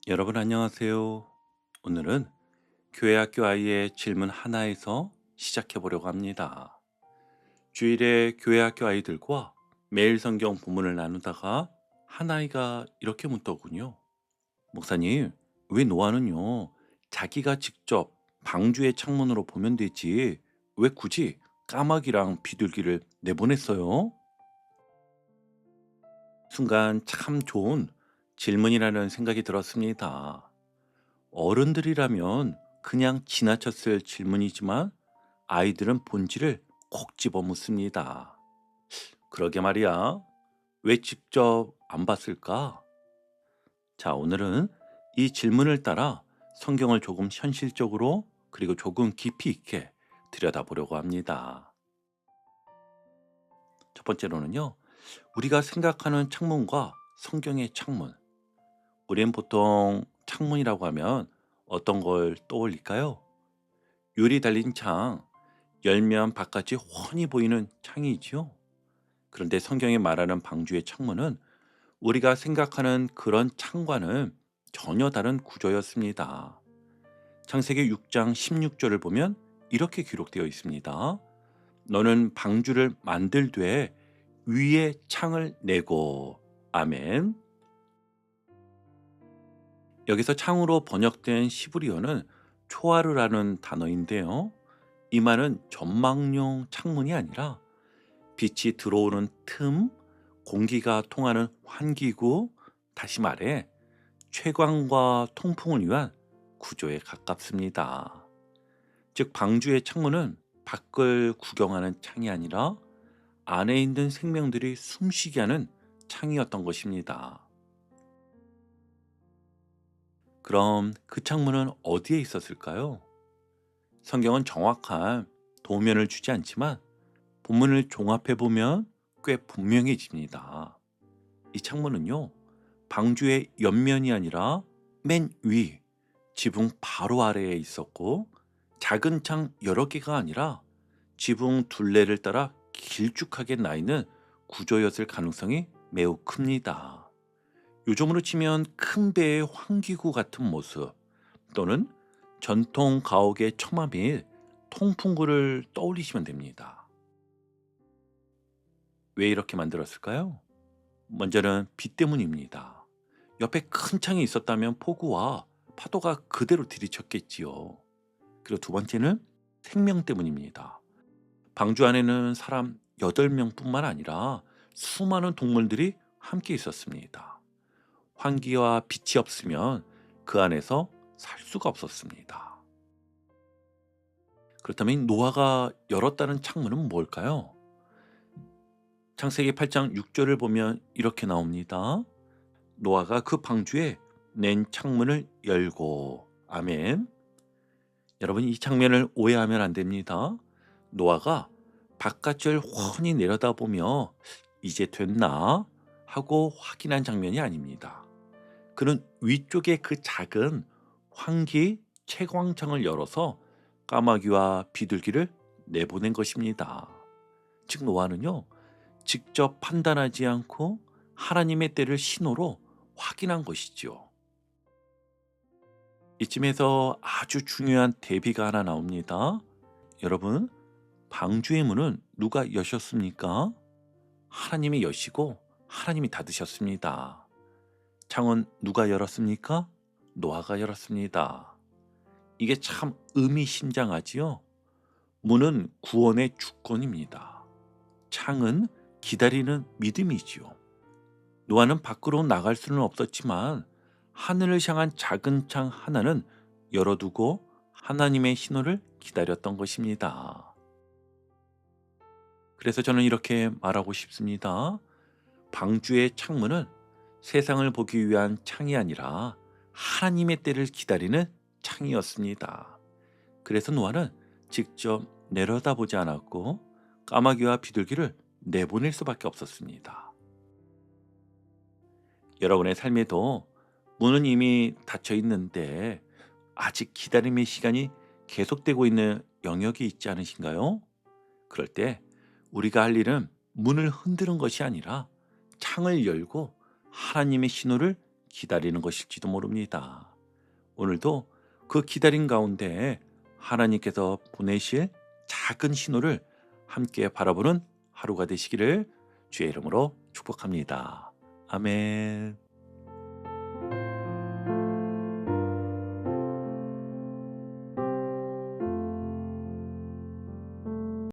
여러분 안녕하세요. 오늘은 교회 학교 아이의 질문 하나에서 시작해 보려고 합니다. 주일에 교회 학교 아이들과 매일 성경 본문을 나누다가 한 아이가 이렇게 묻더군요. 목사님, 왜 노아는요, 자기가 직접 방주의 창문으로 보면 되지, 왜 굳이 까마귀랑 비둘기를 내보냈어요? 순간 참 좋은 질문이라는 생각이 들었습니다. 어른들이라면 그냥 지나쳤을 질문이지만 아이들은 본질을 콕 집어 묻습니다. 그러게 말이야. 왜 직접 안 봤을까? 자, 오늘은 이 질문을 따라 성경을 조금 현실적으로 그리고 조금 깊이 있게 들여다보려고 합니다. 첫 번째로는요, 우리가 생각하는 창문과 성경의 창문. 우린 보통 창문이라고 하면 어떤 걸 떠올릴까요? 유리 달린 창, 열면 바깥이 훤히 보이는 창이지요. 그런데 성경이 말하는 방주의 창문은 우리가 생각하는 그런 창과는 전혀 다른 구조였습니다. 창세기 6장 16절을 보면 이렇게 기록되어 있습니다. 너는 방주를 만들되 위에 창을 내고. 아멘. 여기서 창으로 번역된 시브리어는 초아르라는 단어인데요. 이 말은 전망용 창문이 아니라 빛이 들어오는 틈, 공기가 통하는 환기구, 다시 말해 채광과 통풍을 위한 구조에 가깝습니다. 즉 방주의 창문은 밖을 구경하는 창이 아니라 안에 있는 생명들이 숨쉬게 하는 창이었던 것입니다. 그럼 그 창문은 어디에 있었을까요? 성경은 정확한 도면을 주지 않지만 본문을 종합해 보면 꽤 분명해집니다. 이 창문은요, 방주의 옆면이 아니라 맨 위, 지붕 바로 아래에 있었고, 작은 창 여러 개가 아니라 지붕 둘레를 따라 길쭉하게 나 있는 구조였을 가능성이 매우 큽니다. 요즘으로 치면 큰 배의 환기구 같은 모습 또는 전통 가옥의 처마 및 통풍구를 떠올리시면 됩니다. 왜 이렇게 만들었을까요? 먼저는 비 때문입니다. 옆에 큰 창이 있었다면 폭우와 파도가 그대로 들이쳤겠지요. 그리고 두 번째는 생명 때문입니다. 방주 안에는 사람 8명뿐만 아니라 수많은 동물들이 함께 있었습니다. 환기와 빛이 없으면 그 안에서 살 수가 없었습니다. 그렇다면 노아가 열었다는 창문은 뭘까요? 창세기 8장 6절을 보면 이렇게 나옵니다. 노아가 그 방주에 낸 창문을 열고. 아멘. 여러분, 이 장면을 오해하면 안 됩니다. 노아가 바깥을 훤히 내려다보며 이제 됐나 하고 확인한 장면이 아닙니다. 그는 위쪽에 그 작은 환기 채광창을 열어서 까마귀와 비둘기를 내보낸 것입니다. 즉 노아는요, 직접 판단하지 않고 하나님의 때를 신호로 확인한 것이죠. 이쯤에서 아주 중요한 대비가 하나 나옵니다. 여러분, 방주의 문은 누가 여셨습니까? 하나님이 여시고 하나님이 닫으셨습니다. 창은 누가 열었습니까? 노아가 열었습니다. 이게 참 의미심장하지요? 문은 구원의 주권입니다. 창은 기다리는 믿음이지요. 노아는 밖으로 나갈 수는 없었지만 하늘을 향한 작은 창 하나는 열어두고 하나님의 신호를 기다렸던 것입니다. 그래서 저는 이렇게 말하고 싶습니다. 방주의 창문은 세상을 보기 위한 창이 아니라 하나님의 때를 기다리는 창이었습니다. 그래서 노아는 직접 내려다보지 않았고 까마귀와 비둘기를 내보낼 수밖에 없었습니다. 여러분의 삶에도 문은 이미 닫혀 있는데 아직 기다림의 시간이 계속되고 있는 영역이 있지 않으신가요? 그럴 때 우리가 할 일은 문을 흔드는 것이 아니라 창을 열고 하나님의 신호를 기다리는 것일지도 모릅니다. 오늘도 그 기다림 가운데 하나님께서 보내실 작은 신호를 함께 바라보는 하루가 되시기를 주의 이름으로 축복합니다. 아멘.